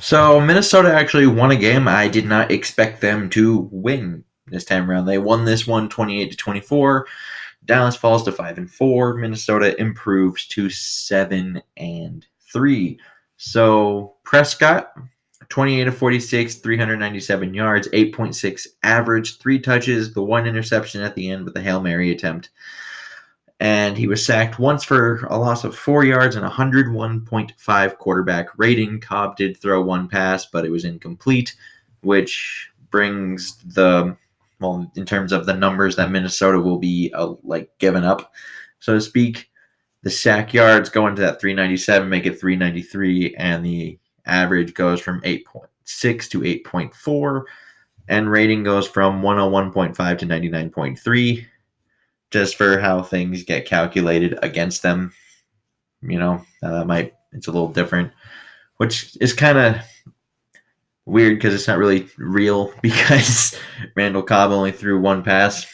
So Minnesota actually won a game I did not expect them to win this time around. They won this one 28-24. Dallas falls to 5-4. Minnesota improves to 7-3. So Prescott 28-46, 397 yards, 8.6 average, 3 touches, the 1 interception at the end with the Hail Mary attempt. And he was sacked once for a loss of 4 yards and 101.5 quarterback rating. Cobb did throw one pass, but it was incomplete, which brings in terms of the numbers that Minnesota will be given up, so to speak. The sack yards go into that 397, make it 393, and the average goes from 8.6 to 8.4, and rating goes from 101.5 to 99.3. Just for how things get calculated against them. It's a little different, which is kind of weird because it's not really real because Randall Cobb only threw one pass,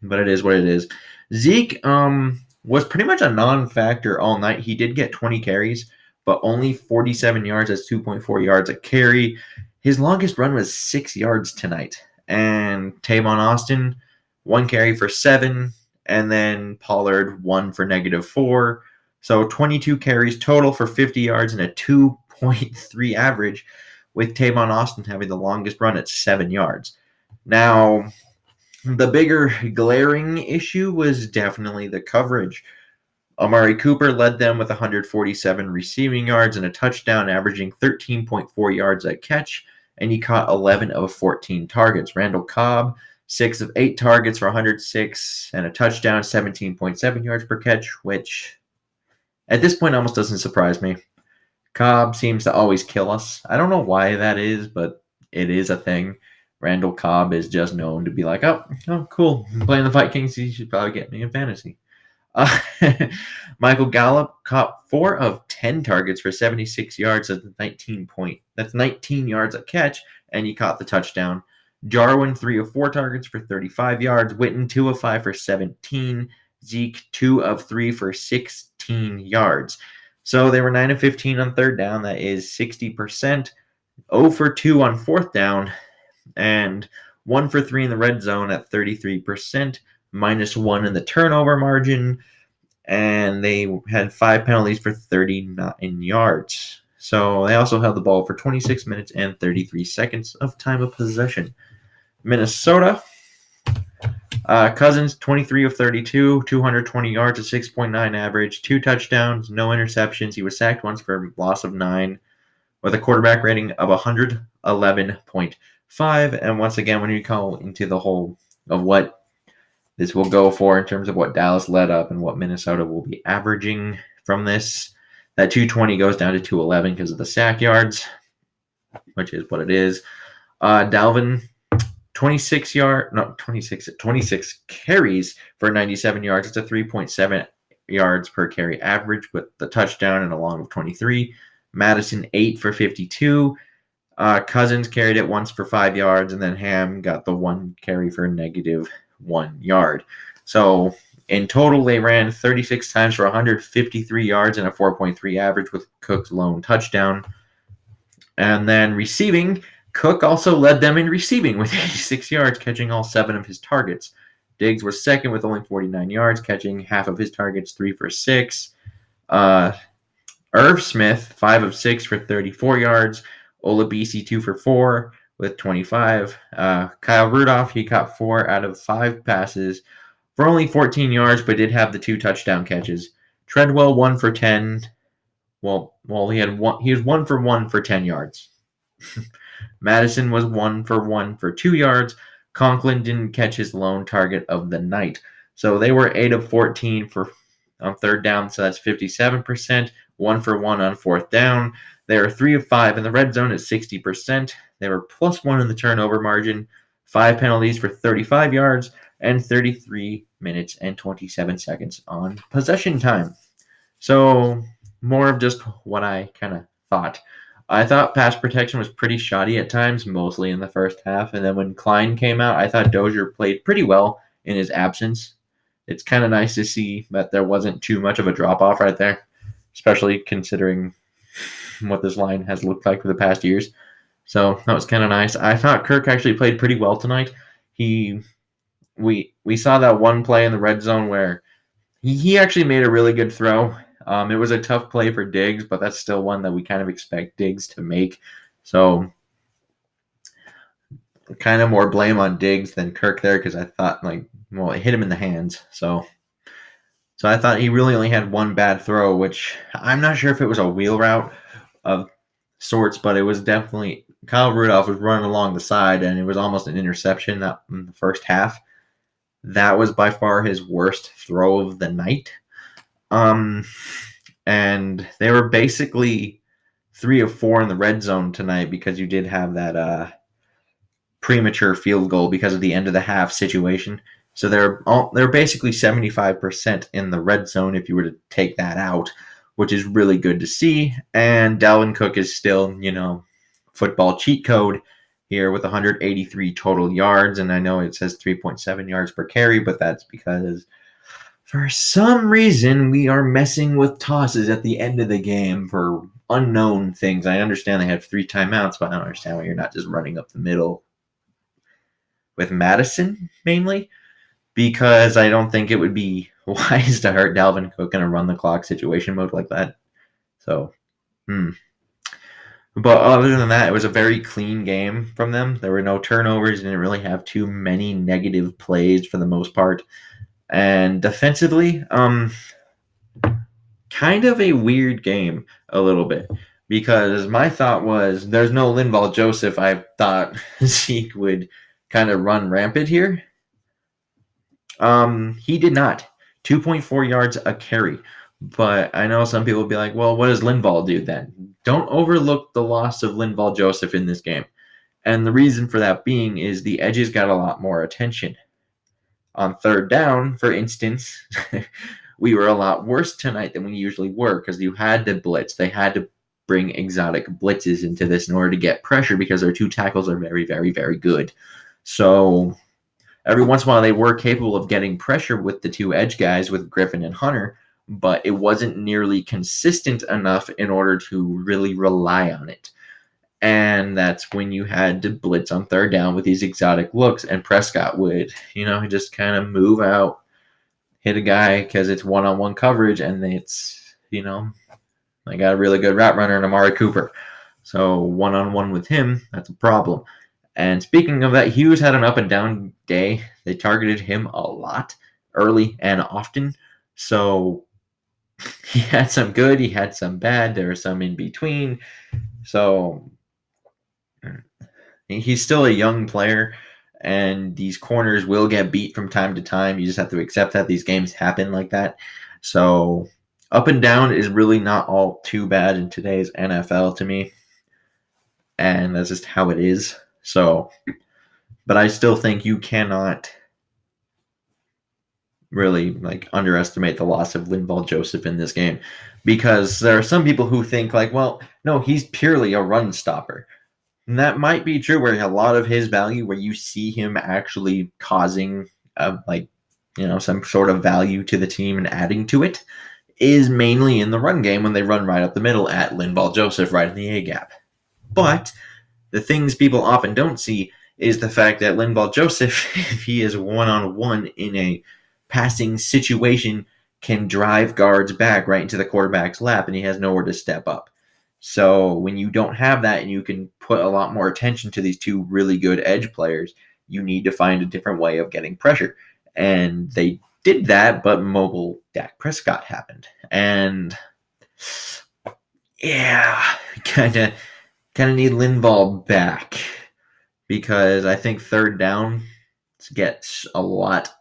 but it is what it is. Zeke was pretty much a non-factor all night. He did get 20 carries, but only 47 yards. That's 2.4 yards a carry. His longest run was 6 yards tonight. And Tavon Austin, 1 carry for 7, and then Pollard 1 for -4. So 22 carries total for 50 yards and a 2.3 average, with Tavon Austin having the longest run at 7 yards. Now, the bigger glaring issue was definitely the coverage. Amari Cooper led them with 147 receiving yards and a touchdown, averaging 13.4 yards a catch, and he caught 11 of 14 targets. Randall Cobb, 6 of 8 targets for 106 and a touchdown, 17.7 yards per catch, which at this point almost doesn't surprise me. Cobb seems to always kill us. I don't know why that is, but it is a thing. Randall Cobb is just known to be like, oh cool, I'm playing the Vikings, he should probably get me in fantasy. Michael Gallup caught 4 of 10 targets for 76 yards. That's 19 yards a catch, and he caught the touchdown. Jarwin, 3 of 4 targets for 35 yards. Witten, 2 of 5 for 17. Zeke, 2 of 3 for 16 yards. So they were 9 of 15 on third down. That is 60%. 0 for 2 on fourth down. And 1 for 3 in the red zone at 33%. -1 in the turnover margin. And they had 5 penalties for 39 yards. So they also held the ball for 26 minutes and 33 seconds of time of possession. Minnesota, Cousins, 23 of 32, 220 yards, a 6.9 average, 2 touchdowns, no interceptions. He was sacked once for a loss of 9 with a quarterback rating of 111.5. And once again, when you go into the whole of what this will go for in terms of what Dallas led up and what Minnesota will be averaging from this, that 220 goes down to 211 because of the sack yards, which is what it is. Dalvin, 26 carries for 97 yards. It's a 3.7 yards per carry average with the touchdown and a long of 23. Madison, 8 for 52. Cousins carried it once for 5 yards, and then Ham got the 1 carry for -1 yard. So in total, they ran 36 times for 153 yards and a 4.3 average with Cook's lone touchdown. And then receiving, Cook also led them in receiving with 86 yards, catching all 7 of his targets. Diggs was second with only 49 yards, catching half of his targets, 3 for 6. Irv Smith, 5 of 6 for 34 yards. Olabisi, 2 for 4 with 25. Kyle Rudolph, he caught 4 out of 5 passes for only 14 yards, but did have the 2 touchdown catches. Treadwell, 1 for 10. Well, he was 1 for 1 for 10 yards. Madison was 1 for 1 for 2 yards. Conklin didn't catch his lone target of the night. So they were 8 of 14 on third down, so that's 57%. 1 for 1 on fourth down. They were 3 of 5 in the red zone at 60%. They were +1 in the turnover margin. 5 penalties for 35 yards and 33 minutes and 27 seconds on possession time. So more of just what I kind of thought. I thought pass protection was pretty shoddy at times, mostly in the first half. And then when Klein came out, I thought Dozier played pretty well in his absence. It's kind of nice to see that there wasn't too much of a drop-off right there, especially considering what this line has looked like for the past years. So that was kind of nice. I thought Kirk actually played pretty well tonight. He we saw that one play in the red zone where he actually made a really good throw. It was a tough play for Diggs, but that's still one that we kind of expect Diggs to make. So kind of more blame on Diggs than Kirk there because I thought it hit him in the hands. So I thought he really only had one bad throw, which I'm not sure if it was a wheel route of sorts, but it was definitely Kyle Rudolph was running along the side and it was almost an interception that in the first half. That was by far his worst throw of the night. And they were basically 3 of 4 in the red zone tonight because you did have that premature field goal because of the end of the half situation. So they're basically 75% in the red zone if you were to take that out, which is really good to see. And Dalvin Cook is still, football cheat code here with 183 total yards. And I know it says 3.7 yards per carry, but that's because for some reason we are messing with tosses at the end of the game for unknown things. I understand they have 3 timeouts, but I don't understand why you're not just running up the middle with Madison mainly, because I don't think it would be wise to hurt Dalvin Cook in a run the clock situation mode like that. So, But other than that, it was a very clean game from them. There were no turnovers. Didn't really have too many negative plays for the most part. And defensively, kind of a weird game a little bit. Because my thought was there's no Linval Joseph. I thought Zeke would kind of run rampant here. He did not. 2.4 yards a carry. But I know some people will be like, well, what does Linval do then? Don't overlook the loss of Linval Joseph in this game. And the reason for that being is the edges got a lot more attention. On third down, for instance, we were a lot worse tonight than we usually were because you had to blitz. They had to bring exotic blitzes into this in order to get pressure because their 2 tackles are very, very, very good. So every once in a while, they were capable of getting pressure with the 2 edge guys, with Griffin and Hunter, but it wasn't nearly consistent enough in order to really rely on it. And that's when you had to blitz on third down with these exotic looks, and Prescott would, just kind of move out, hit a guy because it's one-on-one coverage, and it's, I got a really good route runner in Amari Cooper. So one-on-one with him, that's a problem. And speaking of that, Hughes had an up and down day. They targeted him a lot, early and often. So he had some good, he had some bad. There were some in between. So he's still a young player, and these corners will get beat from time to time. You just have to accept that these games happen like that. So up and down is really not all too bad in today's NFL to me. And that's just how it is. So, but I still think you cannot really underestimate the loss of Linval Joseph in this game, because there are some people who think well, no, he's purely a run stopper. And that might be true, where a lot of his value, where you see him actually causing some sort of value to the team and adding to it, is mainly in the run game when they run right up the middle at Linval Joseph right in the A gap. But the things people often don't see is the fact that Linval Joseph, if he is one-on-one in a passing situation, can drive guards back right into the quarterback's lap, and he has nowhere to step up. So when you don't have that and you can put a lot more attention to these 2 really good edge players, you need to find a different way of getting pressure. And they did that, but mobile Dak Prescott happened. And yeah, kind of need Linval back, because I think third down gets a lot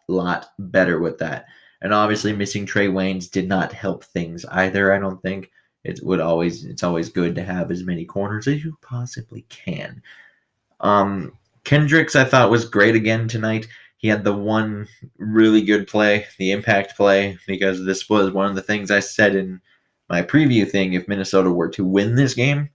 better with that. And obviously missing Trey Waynes did not help things either, I don't think. It's always good to have as many corners as you possibly can. Kendricks, I thought, was great again tonight. He had the one really good play, the impact play, because this was one of the things I said in my preview thing. If Minnesota were to win this game,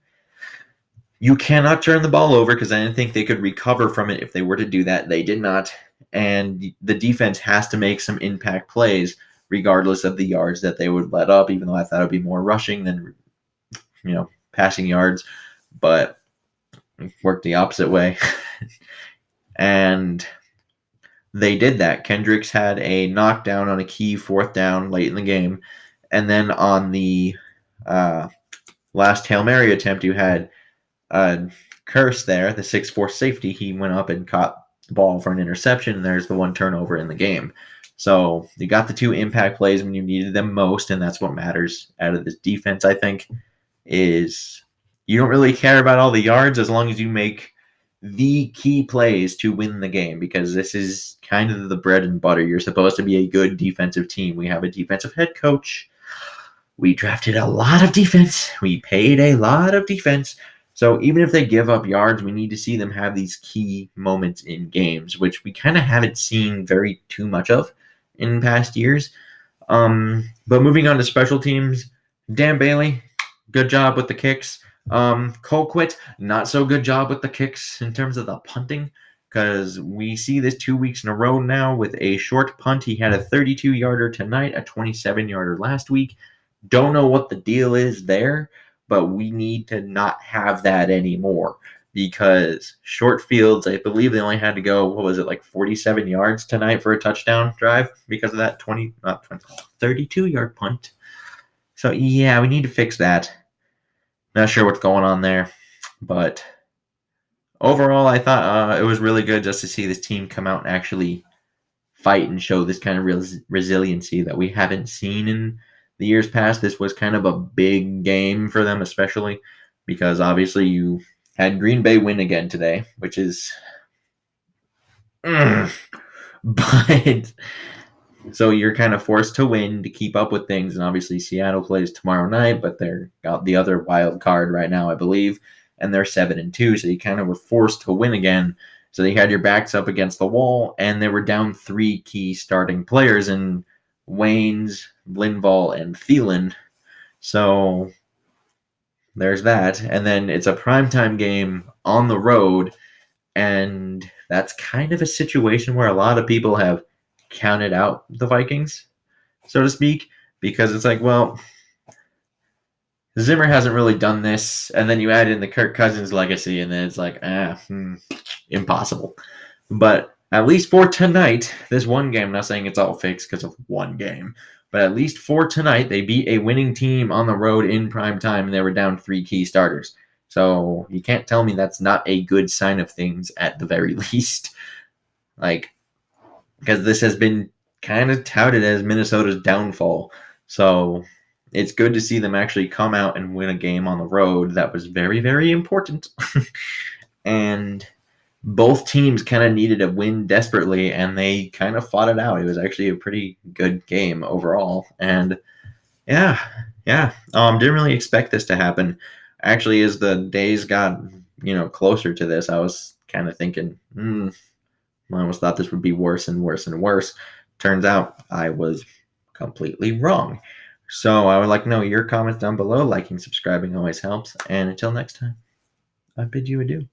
you cannot turn the ball over, because I didn't think they could recover from it if they were to do that. They did not. And the defense has to make some impact plays regardless of the yards that they would let up, even though I thought it would be more rushing than, passing yards, but worked the opposite way. And they did that. Kendricks had a knockdown on a key fourth down late in the game. And then on the last Hail Mary attempt, you had Curse there, the 6'4 safety. He went up and caught the ball for an interception, and there's the one turnover in the game. So you got the two impact plays when you needed them most, and that's what matters out of this defense, I think, is you don't really care about all the yards as long as you make the key plays to win the game, because this is kind of the bread and butter. You're supposed to be a good defensive team. We have a defensive head coach. We drafted a lot of defense. We paid a lot of defense. So even if they give up yards, we need to see them have these key moments in games, which we kind of haven't seen very too much of in past years. But moving on to special teams, Dan Bailey, good job with the kicks. Colquitt, not so good job with the kicks in terms of the punting, because we see this 2 weeks in a row now with a short punt. He had a 32-yarder tonight, a 27-yarder last week. Don't know what the deal is there, but we need to not have that anymore, because short fields, I believe they only had to go, 47 yards tonight for a touchdown drive because of that 32-yard punt. So, yeah, we need to fix that. Not sure what's going on there, but overall, I thought it was really good just to see this team come out and actually fight and show this kind of resiliency that we haven't seen in the years past. This was kind of a big game for them, especially because obviously you had Green Bay win again today, which is but so you're kind of forced to win to keep up with things. And obviously Seattle plays tomorrow night, but they're got the other wild card right now, I believe, and they're 7-2, so you kind of were forced to win again. So they had your backs up against the wall, and they were down 3 key starting players in Waynes, Linval, and Thielen. So there's that. And then it's a primetime game on the road, and that's kind of a situation where a lot of people have counted out the Vikings, so to speak, because it's like, well, Zimmer hasn't really done this, and then you add in the Kirk Cousins legacy, and then it's like, impossible. But at least for tonight, this one game, I'm not saying it's all fixed because of one game, but at least for tonight, they beat a winning team on the road in prime time, and they were down 3 key starters. So you can't tell me that's not a good sign of things at the very least. Because this has been kind of touted as Minnesota's downfall. So it's good to see them actually come out and win a game on the road. That was very, very important. And both teams kind of needed a win desperately, and they kind of fought it out. It was actually a pretty good game overall. And yeah. Didn't really expect this to happen. Actually, as the days got, closer to this, I was kind of thinking, I almost thought this would be worse and worse and worse. Turns out I was completely wrong. So I would like to know your comments down below. Liking, subscribing always helps. And until next time, I bid you adieu.